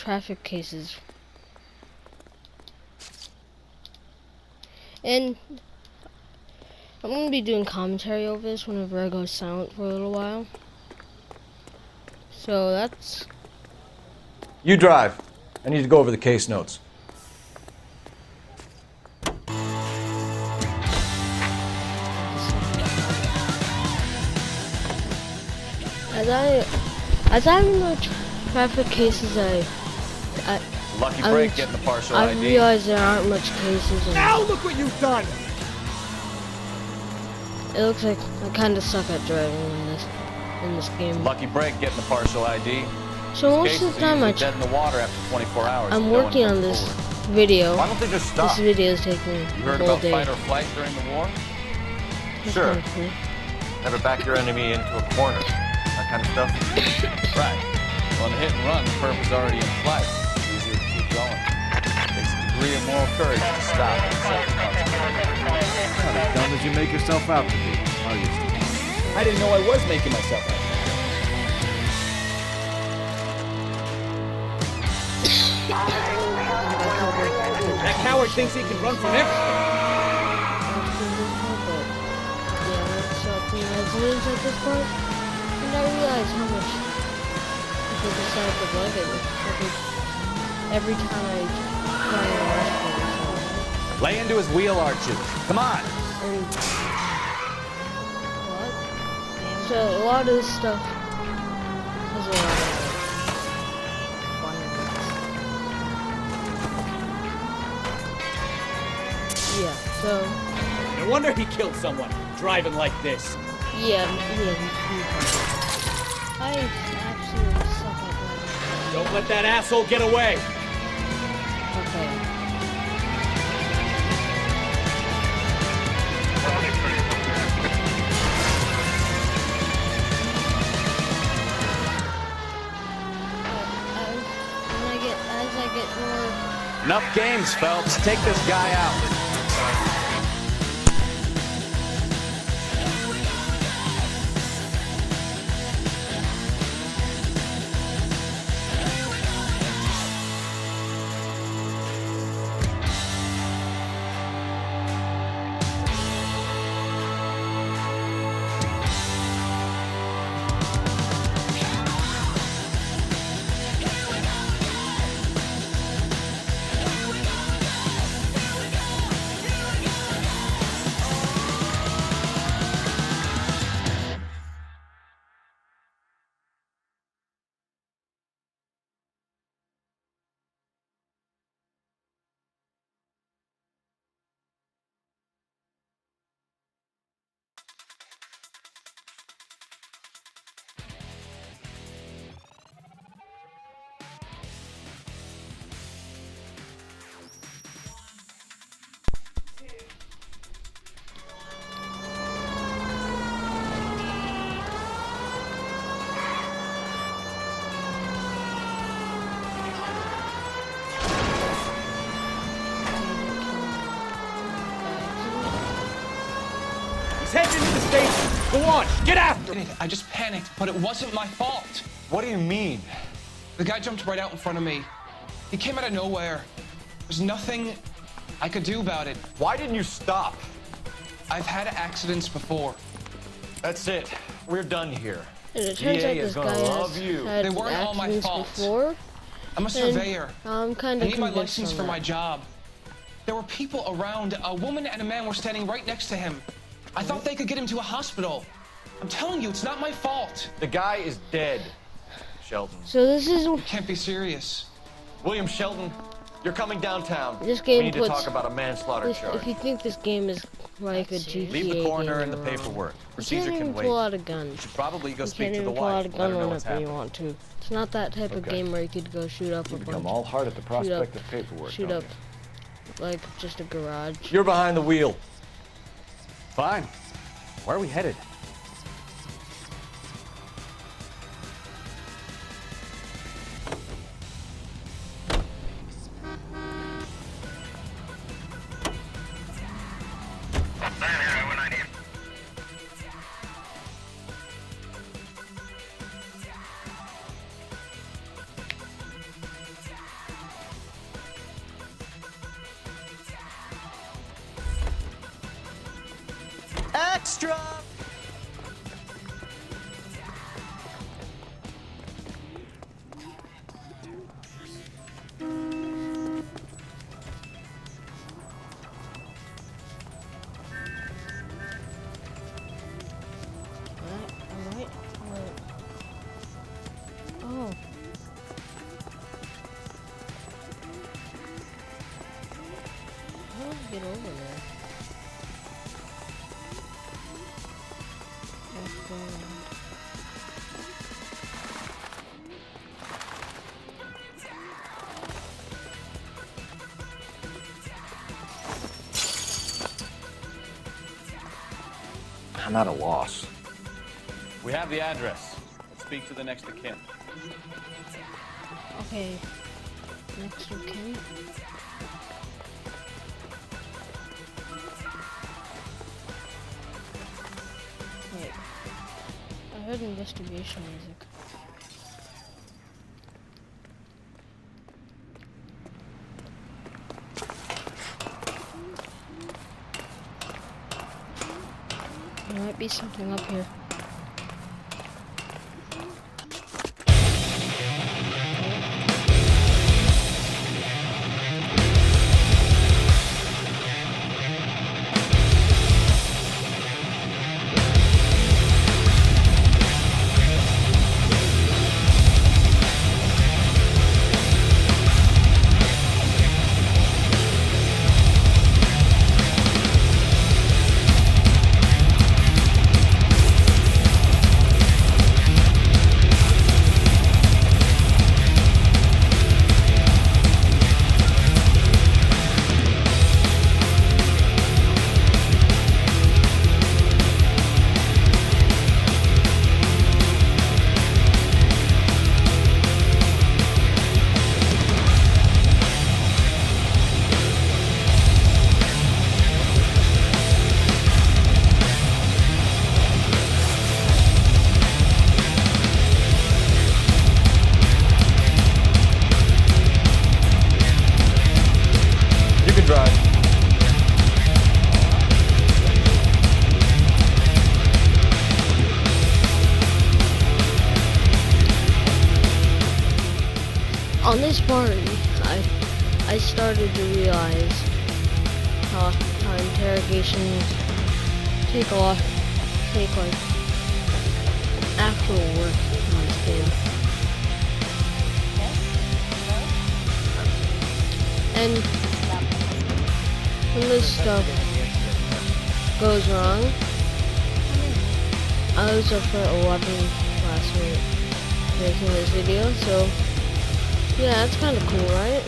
traffic cases. And I'm gonna be doing commentary over this whenever I go silent for a little while. So that's... You drive. I need to go over the case notes. As I'm in the traffic cases, Lucky break getting the partial I ID. realize there aren't much cases. And Now look what you've done! it looks like I kind of suck at driving in this game. Lucky break getting the partial ID. So most of the time dead in the water after 24 hours. I'm working on this video. Why don't they just stop? This video is taking You a heard whole about day. fight or flight during the war? That's Sure. kinda cool. Never back your enemy into a corner. That kind of stuff. Right. Well, in hit and run, the perp is already in flight. It's easier to keep going. It takes a degree of moral courage to stop and accept the consequences. Not as dumb as you make yourself out to be, are you, Steve? I didn't know I was making myself out. That coward thinks he can run from everything. Yeah, that's up in residence at this point. And I realize how much people decide to love it every time I try to watch it. Lay into his wheel arches. Come on! And what? So a lot of this stuff has a lot of violence. Yeah, so No wonder he killed someone, driving like this. yeah. I absolutely suck at driving. Don't let that asshole get away. Okay. As I get more... Enough games, Phelps. Take this guy out. He's heading into the station. Go on, get after him. I just panicked, but it wasn't my fault. What do you mean? The guy jumped right out in front of me. He came out of nowhere. There's nothing I could do about it. Why didn't you stop? I've had accidents before. That's it. We're done here. And it turns out DA is this gonna guy love has you. had They weren't all my accidents fault. before. I'm a surveyor. I'm kind I of need my convinced license on for that. my job. There were people around. A woman and a man were standing right next to him. I thought they could get him to a hospital. I'm telling you, it's not my fault. The guy is dead, Sheldon. So this is You can't be serious. William Sheldon, you're coming downtown. This game we need to puts- talk about a manslaughter if charge. you think this game is like a GTA Leave the coroner game, and the you're wrong. paperwork. You Procedure can't even can wait. pull out a gun. Probably go You speak can't to the even pull out wife. a Let her gun know what's whenever you happening. want to. It's not that type of Okay. game where you could go shoot up a Become bunch. all heart at the prospect up- of paperwork. Shoot don't up like just a garage. You're behind the wheel. you? Fine. Where are we headed? Extra! Alright. Oh. How do I get over there? Let's go around. I'm at a loss. We have the address. Let's speak to the next of kin. Okay. Next of kin. Wait. I heard investigation music. There might be something up here. You can drive. On this part, I started to realize how interrogations take like actual work in this game. And when this stuff goes wrong, I was up for 11 last week making this video, so yeah, that's kind of cool, right?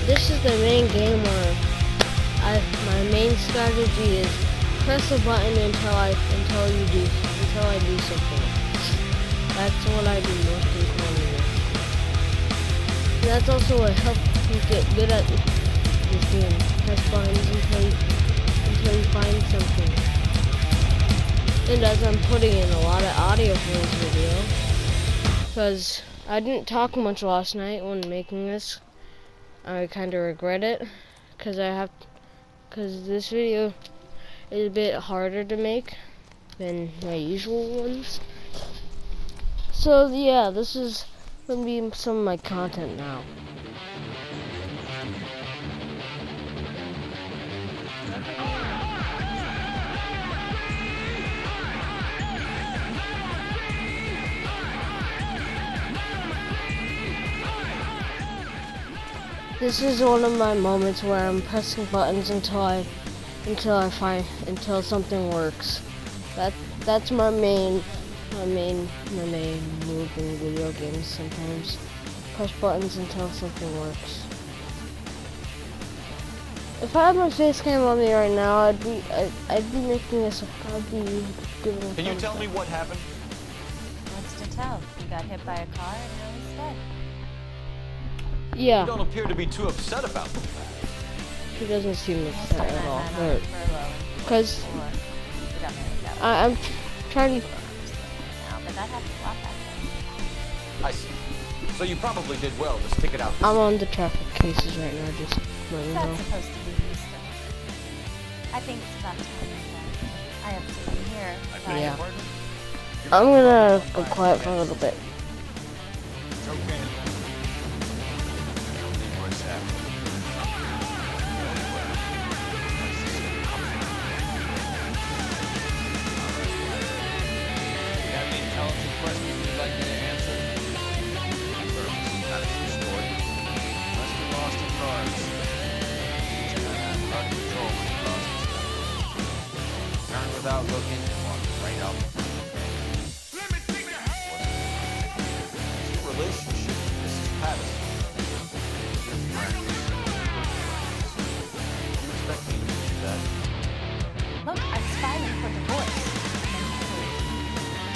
This is the main game where my main strategy is press a button until I do something. That's what I do most of the time. That's also what helps you get good at this game. Press buttons until you find something. And as I'm putting in a lot of audio for this video, because I didn't talk much last night when making this, I kind of regret it, because this video is a bit harder to make than my usual ones. So yeah, this is gonna be some of my content now. This is one of my moments where I'm pressing buttons until something works. That's my main move in video games. Sometimes press buttons until something works. If I had my face cam on me right now, I'd be making this. I'd be giving. Can you tell me what happened? What's to tell? You got hit by a car and now he's dead. Yeah. You don't appear to be too upset about the fact. He doesn't seem upset at all. But Because I'm trying to. but that happened a lot back then. I see. So you probably did well to stick it out. I'm on the traffic cases right now. Just let me know. That's supposed to be Houston. I think it's about time that I have to be here. Yeah. I'm gonna go quiet for a little bit. It's okay. What's happening? You have any intelligent questions you'd like me to answer? How did you score? Must have lost the cards. Hard to control when you lost it. Turn without looking and walk right up. Relationship with Mrs. Patterson. You expect me to do that? Look, I'm filing for divorce.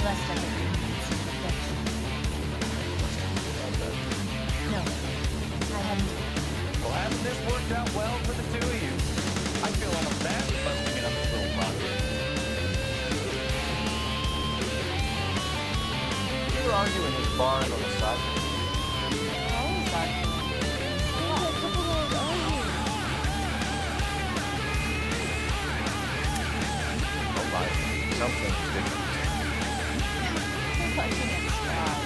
Lest I get convinced of eviction. No, I haven't. Well, hasn't this worked out well for the two of you? I feel almost bad busting it up this little project. You were arguing his bars on the side. Always arguing. Nobody. Something's different. Clutching at straws.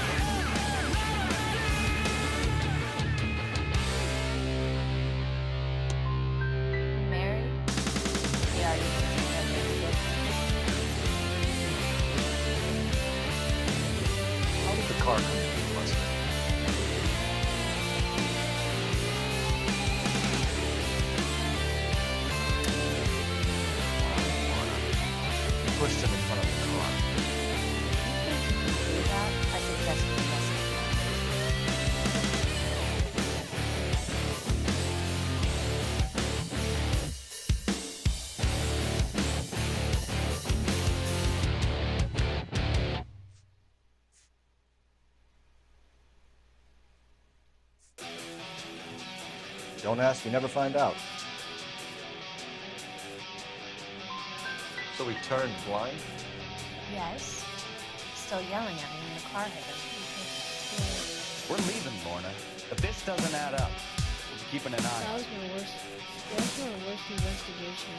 You married? Yeah, you can see that How did the car come to you, Buster? You pushed him in front of the car. I suggest you listen. Don't ask, you never find out. So he turned blind? Yes. Still yelling at me when the car hit him. We're leaving, Lorna. But this doesn't add up. We'll be keeping an eye That on was my worst. That's my worst investigation.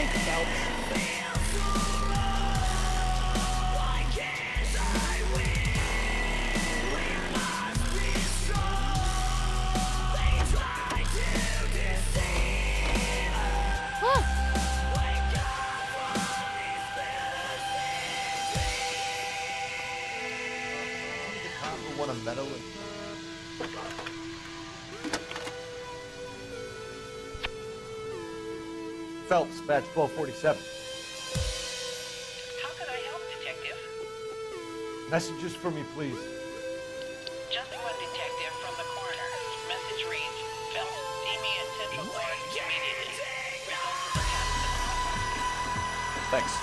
Thanks, Phelps. Want to meddle with? Phelps, badge 1247. How can I help, Detective? Messages for me, please. Just one detective from the coroner. Message reads, Phelps, see me at Central Park immediately. Results of the test. Thanks.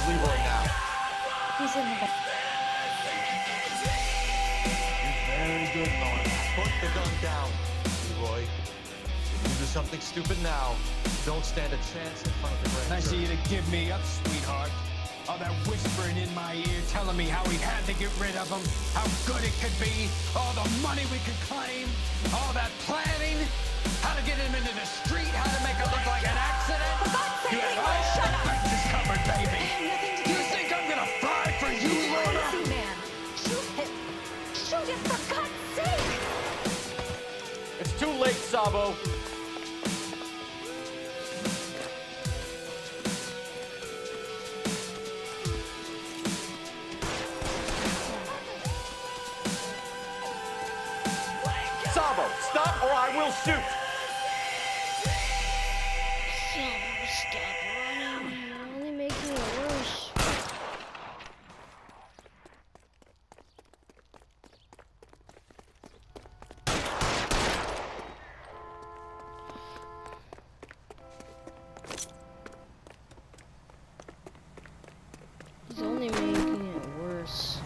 Leroy now. He's in the back. Very good, Lord. Put the gun down, Leroy. If you do something stupid now, don't stand a chance in front of the grand Nice of jury. you to give me up, sweetheart. All that whispering in my ear telling me how we had to get rid of him, how good it could be, all the money we could claim, all that planning, how to get him into the street, how to make it look like an accident. For God's sake, You had Leroy, all shut the up! bases covered, baby. I have nothing to do You with think I'm gonna fry for you, He's a Lorna? crazy man. Shoot him! Shoot him, for God's sake! It's too late, Sabo. Sabo, stop or I will shoot. Stop running. You're only making it worse. He's only making it worse.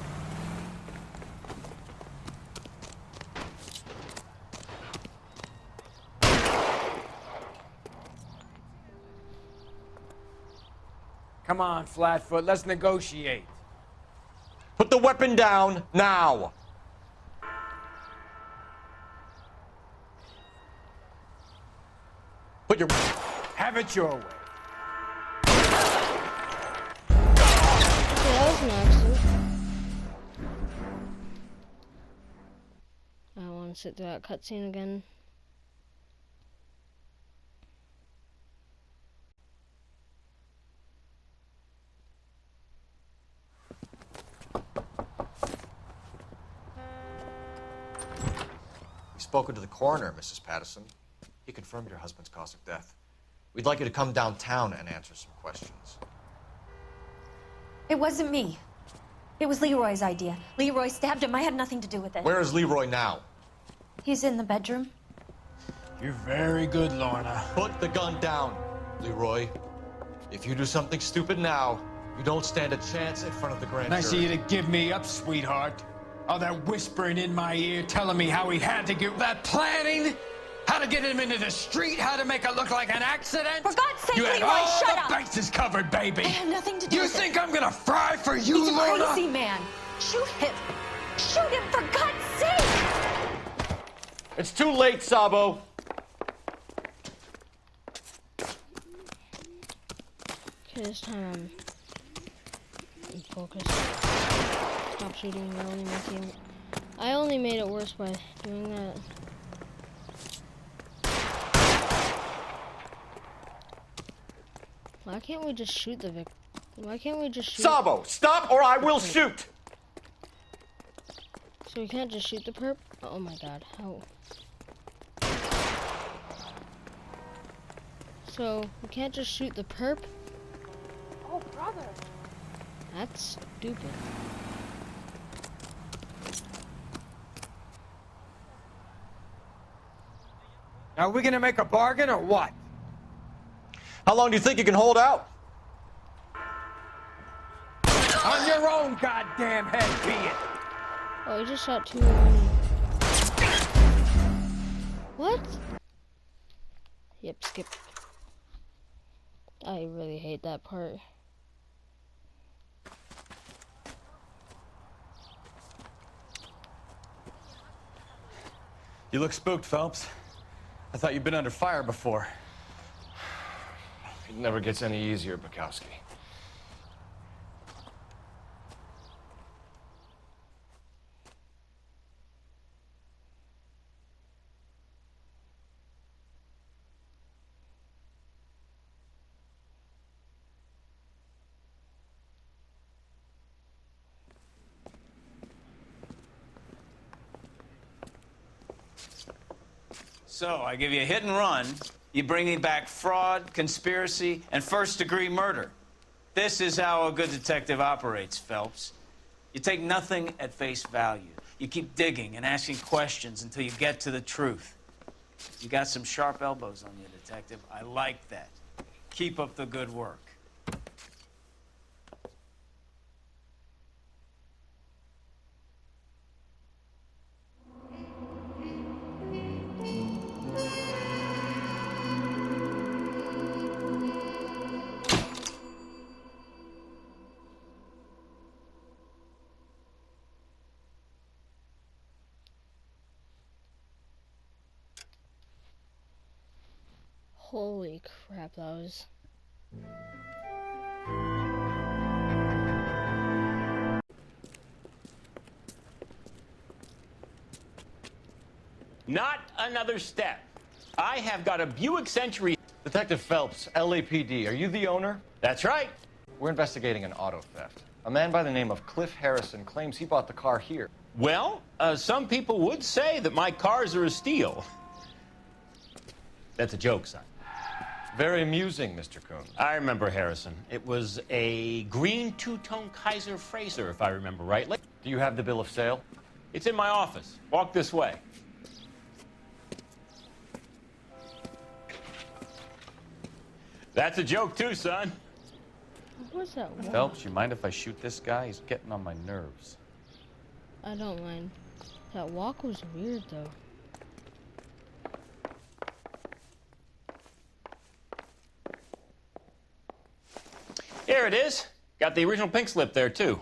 Come on, Flatfoot, let's negotiate. Put the weapon down now. Put your... Have it your way. Okay, that was an accident. I want to sit through that cutscene again. We've spoken to the coroner, Mrs. Patterson. He confirmed your husband's cause of death. We'd like you to come downtown and answer some questions. It wasn't me. It was Leroy's idea. Leroy stabbed him. I had nothing to do with it. Where is Leroy now? He's in the bedroom. You're very good, Lorna. Put the gun down, Leroy. If you do something stupid now, you don't stand a chance in front of the grand Nice of jury. you to give me up, sweetheart. All that whispering in my ear telling me how he had to get that planning, how to get him into the street, how to make it look like an accident. For God's sake, You had Leroy, all shut the up! bases covered, baby. I had nothing to do You with think it. I'm gonna fry for you, He's a Lorna? crazy man. Shoot him! Shoot him, for God's sake! It's too late, Sabo. Okay, this time I'm focused. Stop shooting. I only made it worse by doing that. Why can't we just shoot the victim? Why can't we just shoot? Sabo, stop or I will shoot! So we can't just shoot the perp? Oh my god, how? So we can't just shoot the perp? Oh, brother. That's stupid. Are we gonna make a bargain or what? How long do you think you can hold out? On your own goddamn head, be it. Oh, he just shot 2. What? Yep, skip. I really hate that part. You look spooked, Phelps. I thought you'd been under fire before. It never gets any easier, Bukowski. So, I give you a hit and run. You bring me back fraud, conspiracy, and first-degree murder. This is how a good detective operates, Phelps. You take nothing at face value. You keep digging and asking questions until you get to the truth. You got some sharp elbows on you, detective. I like that. Keep up the good work. Holy crap, that was... Not another step. I have got a Buick Century. Detective Phelps, LAPD, are you the owner? That's right. We're investigating an auto theft. A man by the name of Cliff Harrison claims he bought the car here. Well, some people would say that my cars are a steal. That's a joke, son. Very amusing, Mr. Coon. I remember Harrison. It was a green two-tone Kaiser Frazer, if I remember right. Do you have the bill of sale? It's in my office. Walk this way. That's a joke, too, son. What was that walk? Phelps, you mind if I shoot this guy? He's getting on my nerves. I don't mind. That walk was weird, though. Here it is. Got the original pink slip there, too.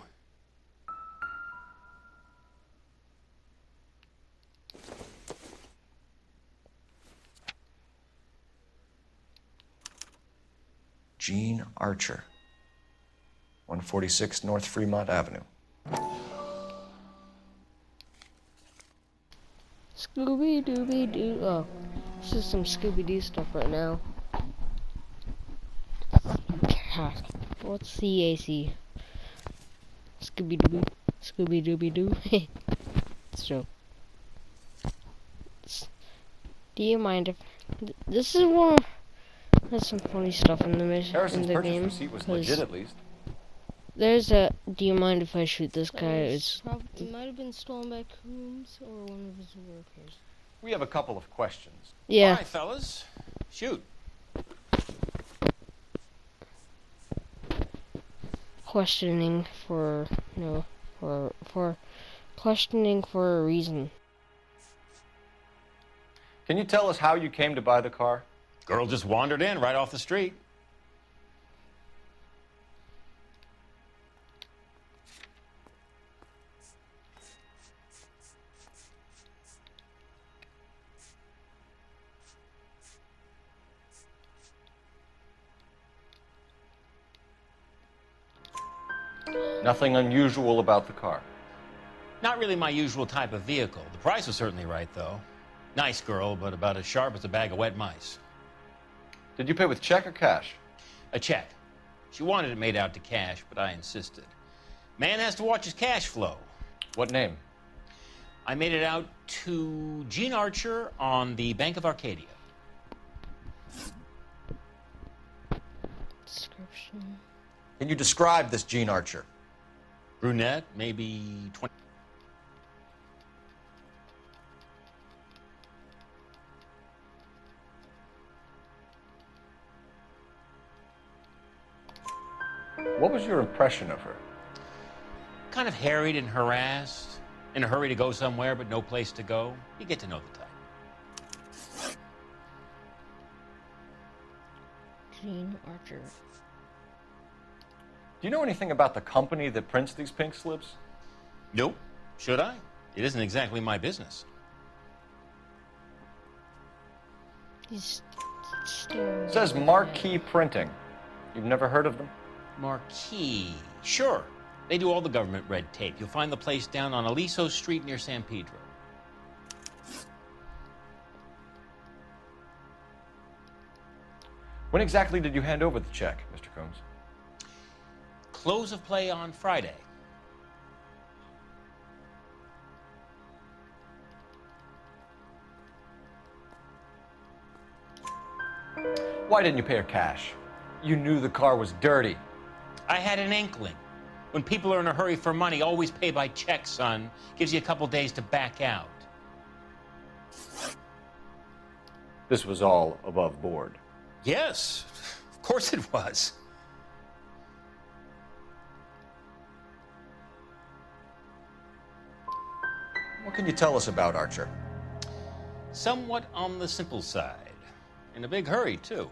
Gene Archer, 146 North Fremont Avenue. Scooby-Dooby-Doo. Oh, this is some Scooby-Doo stuff right now. What's CAC? Scooby-Dooby. Scooby-Dooby-Doo. It's true. Do you mind if... This is one... There's some funny stuff in the mission, Harrison's in the purchase game. receipt was legit, at least. There's a... Do you mind if I shoot this guy? It might have been stolen by Coombs or one of his workers. We have a couple of questions. Yeah. All right, fellas. Shoot. Questioning for... No. For questioning for a reason. Can you tell us how you came to buy the car? Girl just wandered in right off the street. Nothing unusual about the car. Not really my usual type of vehicle. The price was certainly right, though. Nice girl, but about as sharp as a bag of wet mice. Did you pay with check or cash? A check. She wanted it made out to cash, but I insisted. Man has to watch his cash flow. What name? I made it out to Gene Archer on the Bank of Arcadia. Description. Can you describe this Gene Archer? Brunette, maybe 20. What was your impression of her? Kind of harried and harassed, in a hurry to go somewhere but no place to go. You get to know the type. Gene Archer. Do you know anything about the company that prints these pink slips? Nope. Should I? It isn't exactly my business. He's staring. It says Marquee Printing. You've never heard of them? Marquee. Sure. They do all the government red tape. You'll find the place down on Aliso Street near San Pedro. When exactly did you hand over the check, Mr. Combs? Close of play on Friday. Why didn't you pay her cash? You knew the car was dirty. I had an inkling. When people are in a hurry for money, always pay by check, son. Gives you a couple days to back out. This was all above board. Yes, of course it was. What can you tell us about Archer? Somewhat on the simple side. In a big hurry, too.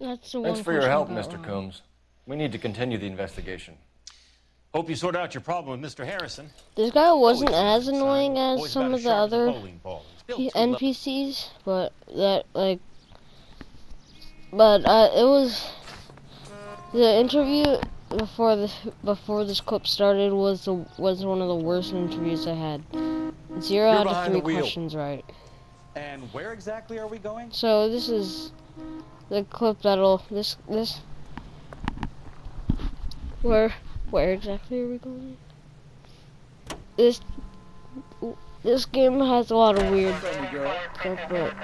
That's the Thanks one for your question help, about, Mr. Combs. We need to continue the investigation. Hope you sort out your problem with Mr. Harrison. This guy wasn't Always as annoying as Always some about of as the sharp as a other bowling ball. He's built too low. NPCs, but that it was the interview before this clip started was one of the worst interviews I had. 0 out of behind 3 the wheel. questions right. And where exactly are we going? So this is the clip that'll where exactly are we going? This game has a lot of weird stuff, but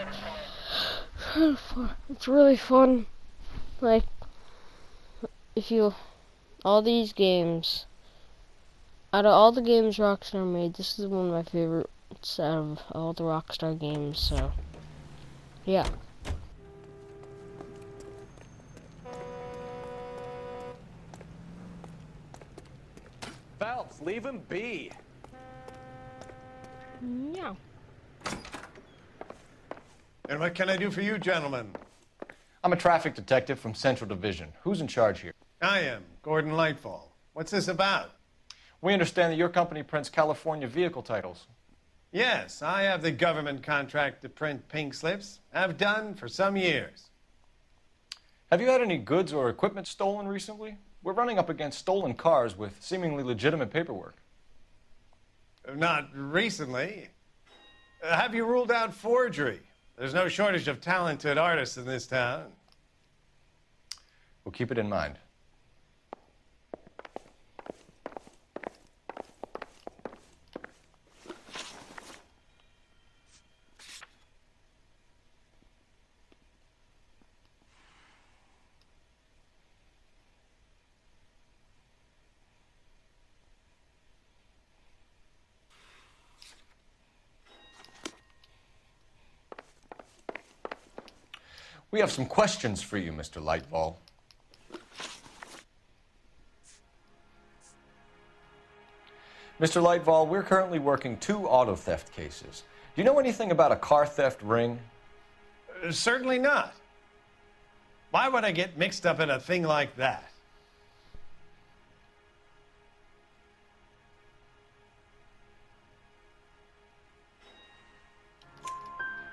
it's really fun. Like, all these games, out of all the games Rockstar made, this is one of my favorites out of all the Rockstar games, so, yeah. Phelps, leave him be. Yeah. And what can I do for you, gentlemen? I'm a traffic detective from Central Division. Who's in charge here? I am, Gordon Lightfall. What's this about? We understand that your company prints California vehicle titles. Yes, I have the government contract to print pink slips. I've done for some years. Have you had any goods or equipment stolen recently? We're running up against stolen cars with seemingly legitimate paperwork. Not recently. Have you ruled out forgery? There's no shortage of talented artists in this town. We'll keep it in mind. We have some questions for you, Mr. Lightfall. Mr. Lightfall, we're currently working 2 auto theft cases. Do you know anything about a car theft ring? Certainly not. Why would I get mixed up in a thing like that?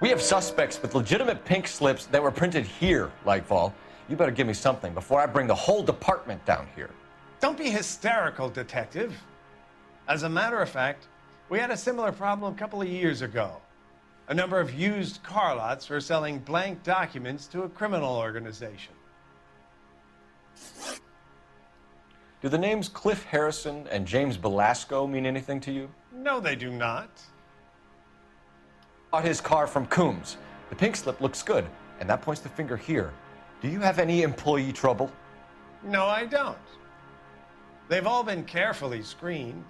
We have suspects with legitimate pink slips that were printed here, Lightfall. You better give me something before I bring the whole department down here. Don't be hysterical, detective. As a matter of fact, we had a similar problem a couple of years ago. A number of used car lots were selling blank documents to a criminal organization. Do the names Cliff Harrison and James Belasco mean anything to you? No, they do not. Bought his car from Coombs. The pink slip looks good, and that points the finger here. Do you have any employee trouble? No, I don't. They've all been carefully screened.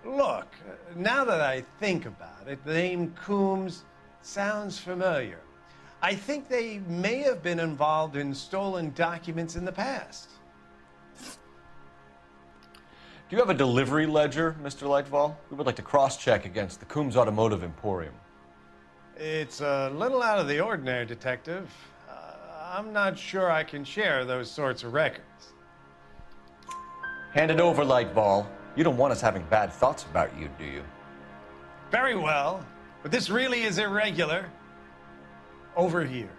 Look, now that I think about it, the name Coombs sounds familiar. I think they may have been involved in stolen documents in the past. Do you have a delivery ledger, Mr. Lightfall? We would like to cross-check against the Coombs Automotive Emporium. It's a little out of the ordinary, Detective. I'm not sure I can share those sorts of records. Hand it over, Lightball. You don't want us having bad thoughts about you, do you? Very well, but this really is irregular. Over here.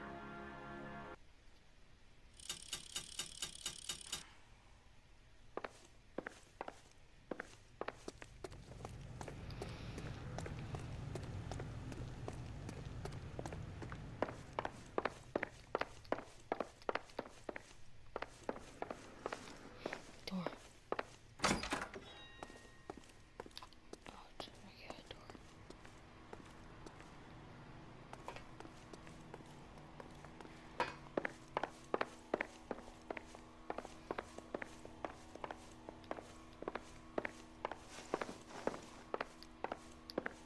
Door. Oh, it's a regular door.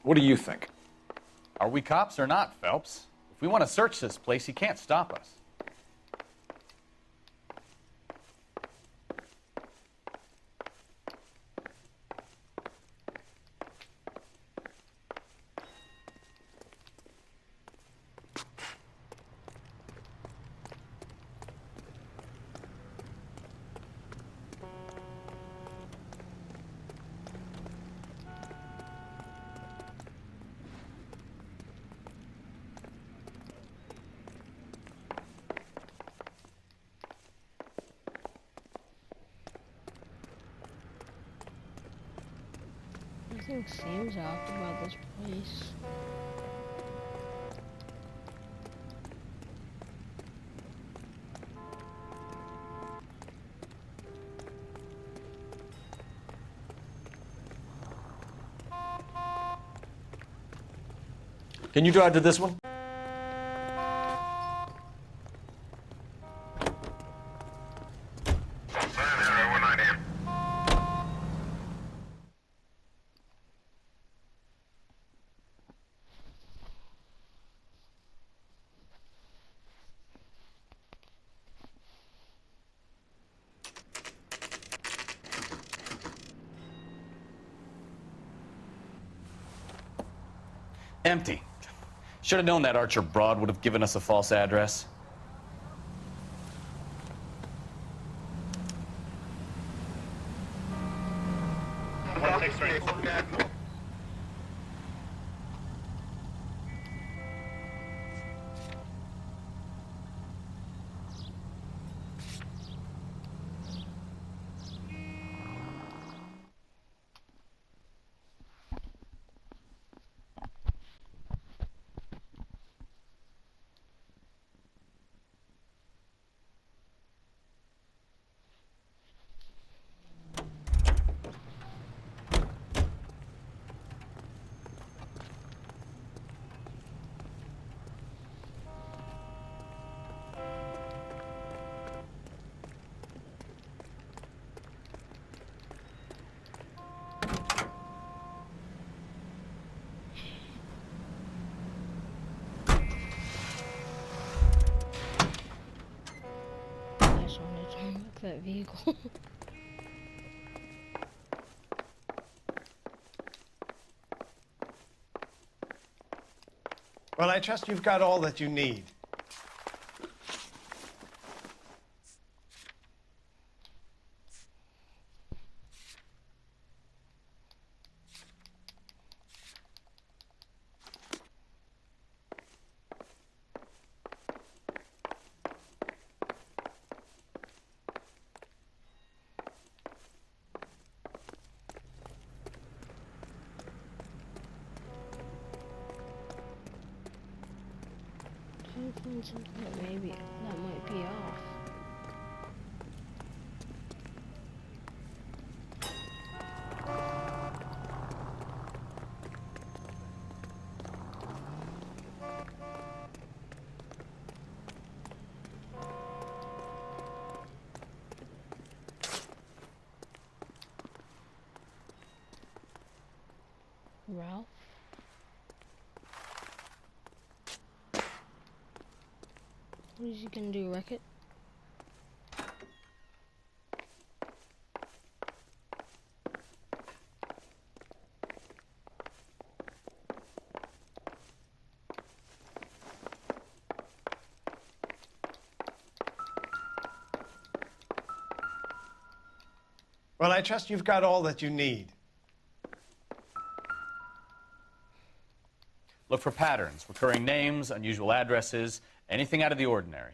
What do you think? Are we cops or not, Phelps? If we want to search this place, he can't stop us. Nothing seems off about this place. Can you drive to this one? Empty. Should have known that Archer Broad would have given us a false address. I just wanted to unlock that vehicle. Well, I trust you've got all that you need. Yeah, maybe that might be off. Ralph? What is he gonna do, wreck it? Well, I trust you've got all that you need. Look for patterns, recurring names, unusual addresses, anything out of the ordinary.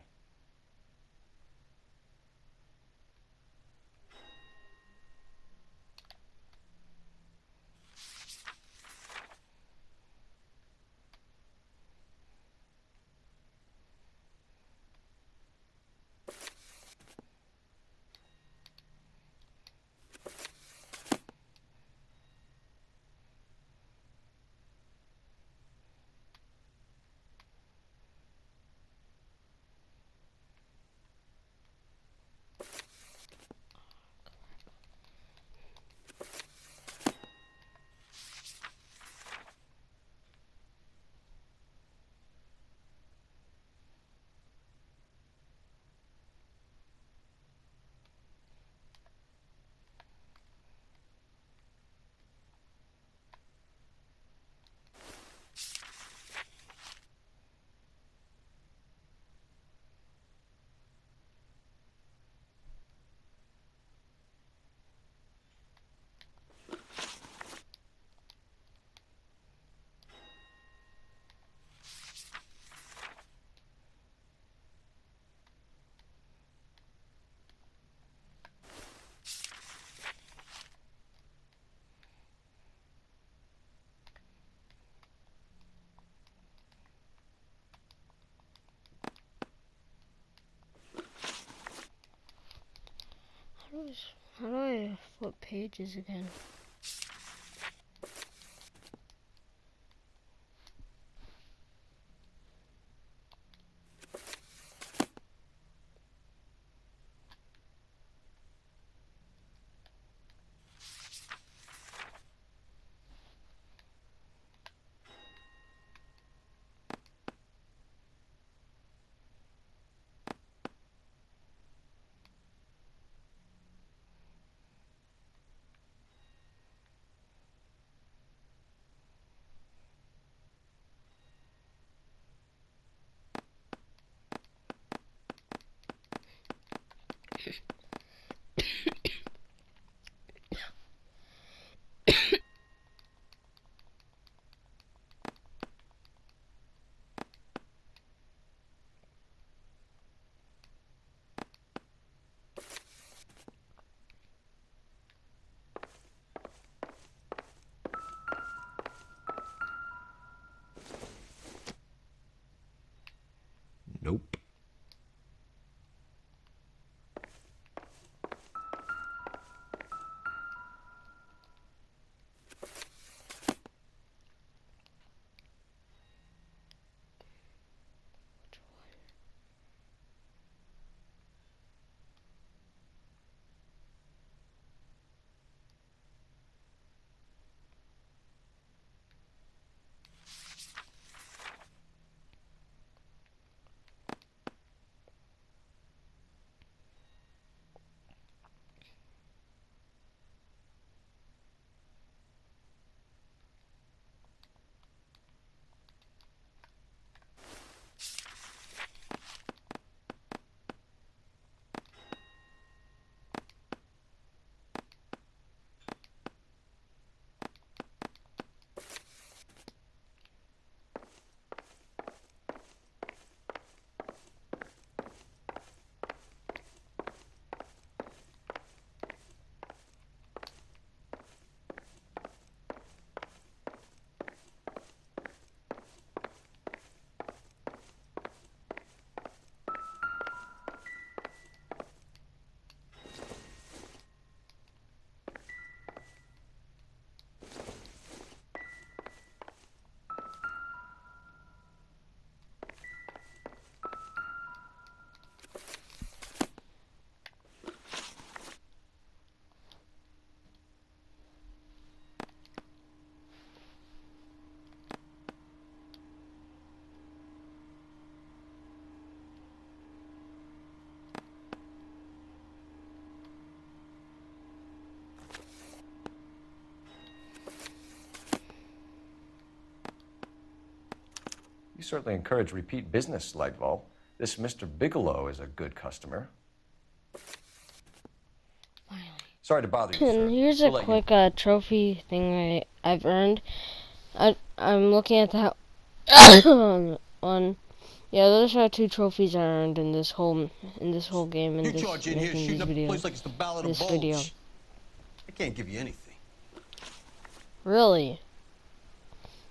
How do I flip pages again? certainly encourage repeat business, Lightval. This Mr. Bigelow is a good customer. Sorry to bother you, And sir. here's a We'll let quick trophy thing I've earned. I'm looking at the on. Yeah, those are 2 trophies I earned in this whole game. You charge in here shooting up the place like it's the Ballad of this Bulge. video. I can't give you anything. Really?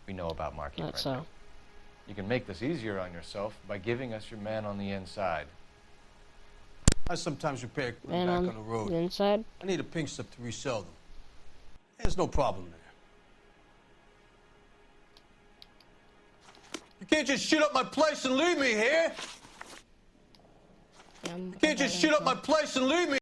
We know about market Not printing. so. You can make this easier on yourself by giving us your man on the inside. I sometimes repair Man back on on the road. the inside? I need a pink slip to resell them. There's no problem there. You can't just shoot up my place and leave me here. You can't just shoot up my place and leave me.